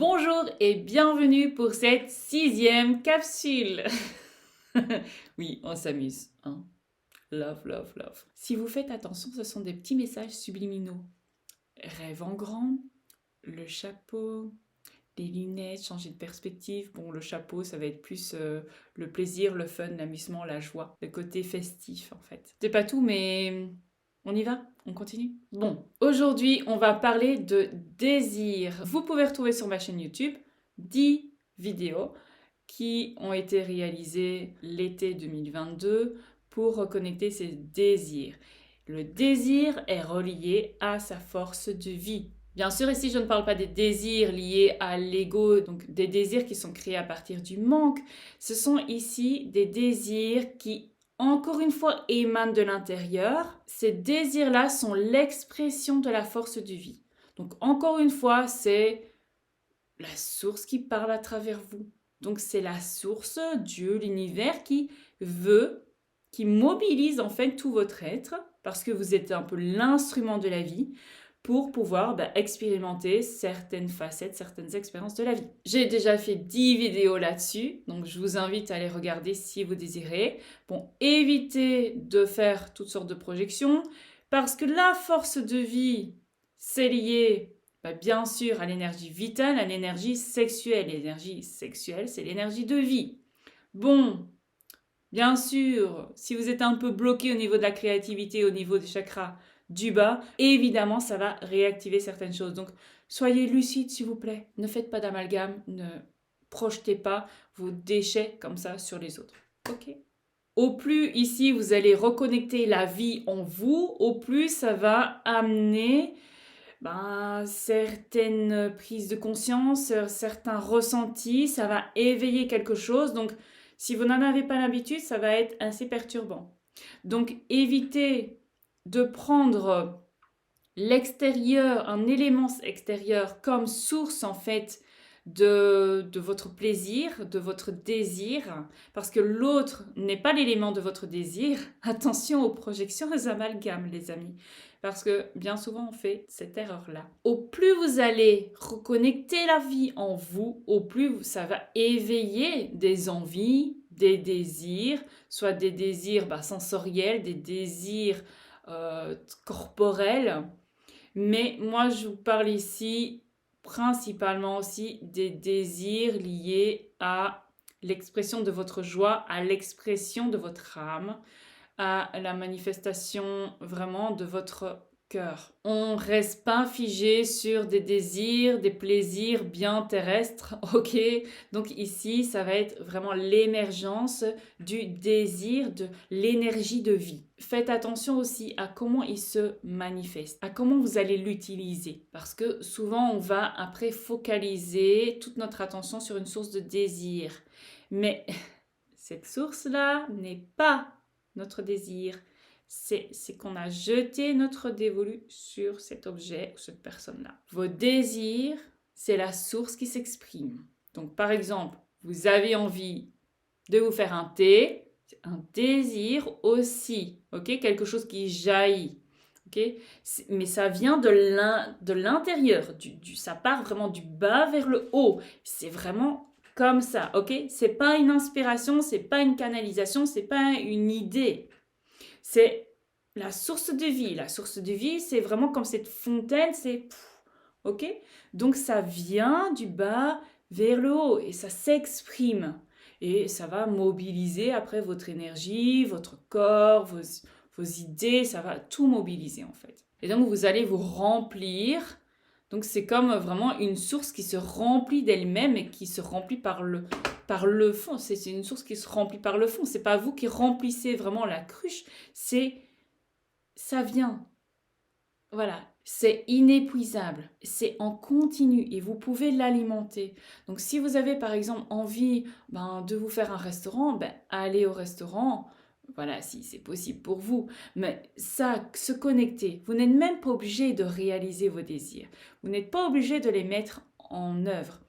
Bonjour et bienvenue pour cette 6e capsule. Oui, on s'amuse, hein. Love, love, love. Si vous faites attention, ce sont des petits messages subliminaux. Rêve en grand, le chapeau, les lunettes, changer de perspective. Bon, le chapeau, ça va être plus le plaisir, le fun, l'amusement, la joie, le côté festif en fait. C'est pas tout, mais on y va? On continue? Bon, aujourd'hui, on va parler de désir. Vous pouvez retrouver sur ma chaîne YouTube 10 vidéos qui ont été réalisées l'été 2022 pour reconnecter ses désirs. Le désir est relié à sa force de vie. Bien sûr, ici, je ne parle pas des désirs liés à l'ego, donc des désirs qui sont créés à partir du manque. Ce sont ici des désirs qui, encore une fois, émanent de l'intérieur. Ces désirs-là sont l'expression de la force de vie. Donc, encore une fois, c'est la source qui parle à travers vous. Donc, c'est la source, Dieu, l'univers qui veut, qui mobilise en fait tout votre être, parce que vous êtes un peu l'instrument de la vie, pour pouvoir expérimenter certaines facettes, certaines expériences de la vie. J'ai déjà fait 10 vidéos là-dessus, donc je vous invite à les regarder si vous désirez. Bon, évitez de faire toutes sortes de projections, parce que la force de vie, c'est lié bien sûr à l'énergie vitale, à l'énergie sexuelle. L'énergie sexuelle, c'est l'énergie de vie. Bon, bien sûr, si vous êtes un peu bloqué au niveau de la créativité, au niveau des chakras du bas, évidemment, ça va réactiver certaines choses. Donc, soyez lucide, s'il vous plaît. Ne faites pas d'amalgame, ne projetez pas vos déchets comme ça sur les autres. Ok? Au plus ici, vous allez reconnecter la vie en vous, au plus ça va amener certaines prises de conscience, certains ressentis, ça va éveiller quelque chose. Donc, si vous n'en avez pas l'habitude, ça va être assez perturbant. Donc, évitez de prendre l'extérieur, un élément extérieur comme source en fait de votre plaisir, de votre désir, parce que l'autre n'est pas l'élément de votre désir. Attention aux projections, aux amalgames, les amis, parce que bien souvent on fait cette erreur-là. Au plus vous allez reconnecter la vie en vous, au plus ça va éveiller des envies, des désirs, soit des désirs sensoriels, des désirs corporels. Mais moi, je vous parle ici principalement aussi des désirs liés à l'expression de votre joie, à l'expression de votre âme, à la manifestation vraiment de votre cœur. On reste pas figé sur des désirs, des plaisirs bien terrestres, ok? Donc ici, ça va être vraiment l'émergence du désir, de l'énergie de vie. Faites attention aussi à comment il se manifeste, à comment vous allez l'utiliser. Parce que souvent, on va après focaliser toute notre attention sur une source de désir. Mais cette source-là n'est pas notre désir. C'est qu'on a jeté notre dévolu sur cet objet ou cette personne-là. Vos désirs, c'est la source qui s'exprime. Donc, par exemple, vous avez envie de vous faire un thé, c'est un désir aussi, ok? Quelque chose qui jaillit, ok? Mais ça vient de l'intérieur, ça part vraiment du bas vers le haut. C'est vraiment comme ça, ok? C'est pas une inspiration, c'est pas une canalisation, c'est pas une idée. C'est la source de vie. La source de vie, c'est vraiment comme cette fontaine, c'est ok? Donc ça vient du bas vers le haut et ça s'exprime. Et ça va mobiliser après votre énergie, votre corps, vos idées, ça va tout mobiliser en fait. Et donc vous allez vous remplir. Donc c'est comme vraiment une source qui se remplit d'elle-même et qui se remplit par le fond. C'est une source qui se remplit par le fond. C'est pas vous qui remplissez vraiment la cruche. Ça vient. Voilà, c'est inépuisable, c'est en continu et vous pouvez l'alimenter. Donc si vous avez par exemple envie de vous faire un restaurant, allez au restaurant, voilà, si c'est possible pour vous. Mais ça, se connecter, vous n'êtes même pas obligé de réaliser vos désirs. Vous n'êtes pas obligé de les mettre en œuvre.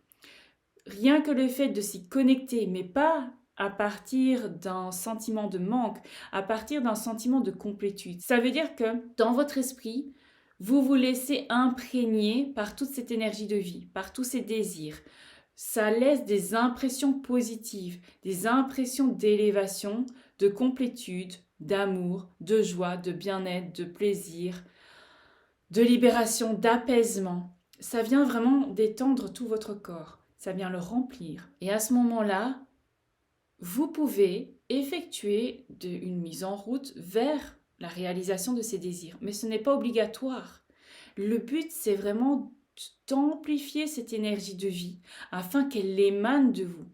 Rien que le fait de s'y connecter, mais pas à partir d'un sentiment de manque, à partir d'un sentiment de complétude. Ça veut dire que dans votre esprit, Vous vous laissez imprégner par toute cette énergie de vie, par tous ces désirs. Ça laisse des impressions positives, des impressions d'élévation, de complétude, d'amour, de joie, de bien-être, de plaisir, de libération, d'apaisement. Ça vient vraiment détendre tout votre corps. Ça vient le remplir. Et à ce moment-là, vous pouvez effectuer une mise en route vers la réalisation de ces désirs. Mais ce n'est pas obligatoire. Le but, c'est vraiment d'amplifier cette énergie de vie afin qu'elle émane de vous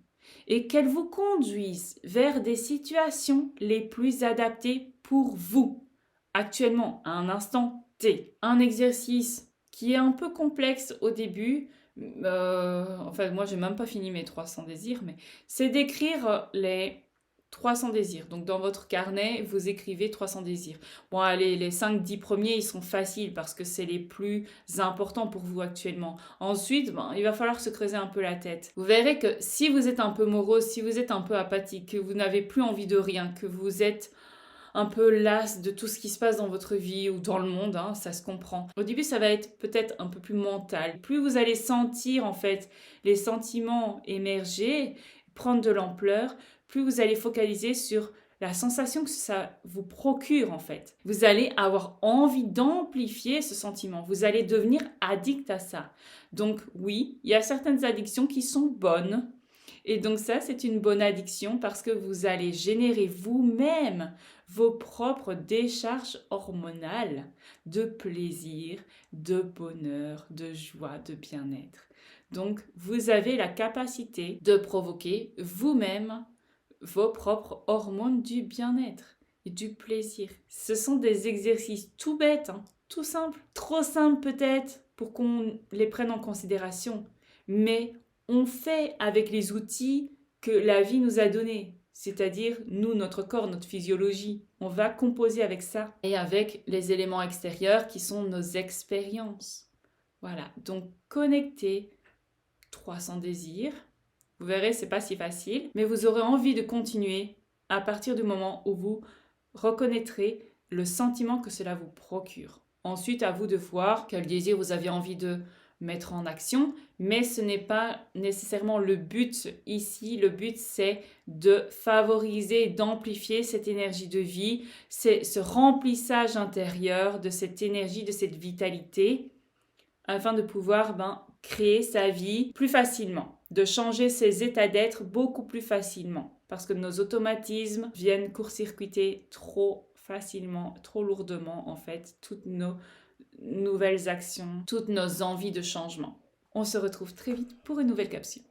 et qu'elle vous conduise vers des situations les plus adaptées pour vous, actuellement, à un instant T. Un exercice qui est un peu complexe au début, enfin moi j'ai même pas fini mes 300 désirs, mais c'est d'écrire les 300 désirs. Donc dans votre carnet, vous écrivez 300 désirs. Bon allez, les 5-10 premiers, ils sont faciles parce que c'est les plus importants pour vous actuellement. Ensuite, il va falloir se creuser un peu la tête. Vous verrez que si vous êtes un peu morose, si vous êtes un peu apathique, que vous n'avez plus envie de rien, que vous êtes un peu las de tout ce qui se passe dans votre vie ou dans le monde, hein, ça se comprend. Au début, ça va être peut-être un peu plus mental. Plus vous allez sentir en fait les sentiments émerger, prendre de l'ampleur, plus vous allez focaliser sur la sensation que ça vous procure en fait. Vous allez avoir envie d'amplifier ce sentiment. Vous allez devenir addict à ça. Donc oui, il y a certaines addictions qui sont bonnes. Et donc ça, c'est une bonne addiction parce que vous allez générer vous-même vos propres décharges hormonales de plaisir, de bonheur, de joie, de bien-être. Donc, vous avez la capacité de provoquer vous-même vos propres hormones du bien-être et du plaisir. Ce sont des exercices tout bêtes, hein, tout simples, trop simples peut-être pour qu'on les prenne en considération, mais on fait avec les outils que la vie nous a donnés, c'est-à-dire nous, notre corps, notre physiologie. On va composer avec ça et avec les éléments extérieurs qui sont nos expériences. Voilà, donc connecter 300 désirs. Vous verrez, c'est pas si facile, mais vous aurez envie de continuer à partir du moment où vous reconnaîtrez le sentiment que cela vous procure. Ensuite, à vous de voir quel désir vous avez envie de mettre en action, mais ce n'est pas nécessairement le but ici. Le but, c'est de favoriser, d'amplifier cette énergie de vie, c'est ce remplissage intérieur de cette énergie, de cette vitalité, afin de pouvoir créer sa vie plus facilement, de changer ses états d'être beaucoup plus facilement, parce que nos automatismes viennent court-circuiter trop facilement, trop lourdement en fait, toutes nos nouvelles actions, toutes nos envies de changement. On se retrouve très vite pour une nouvelle capsule.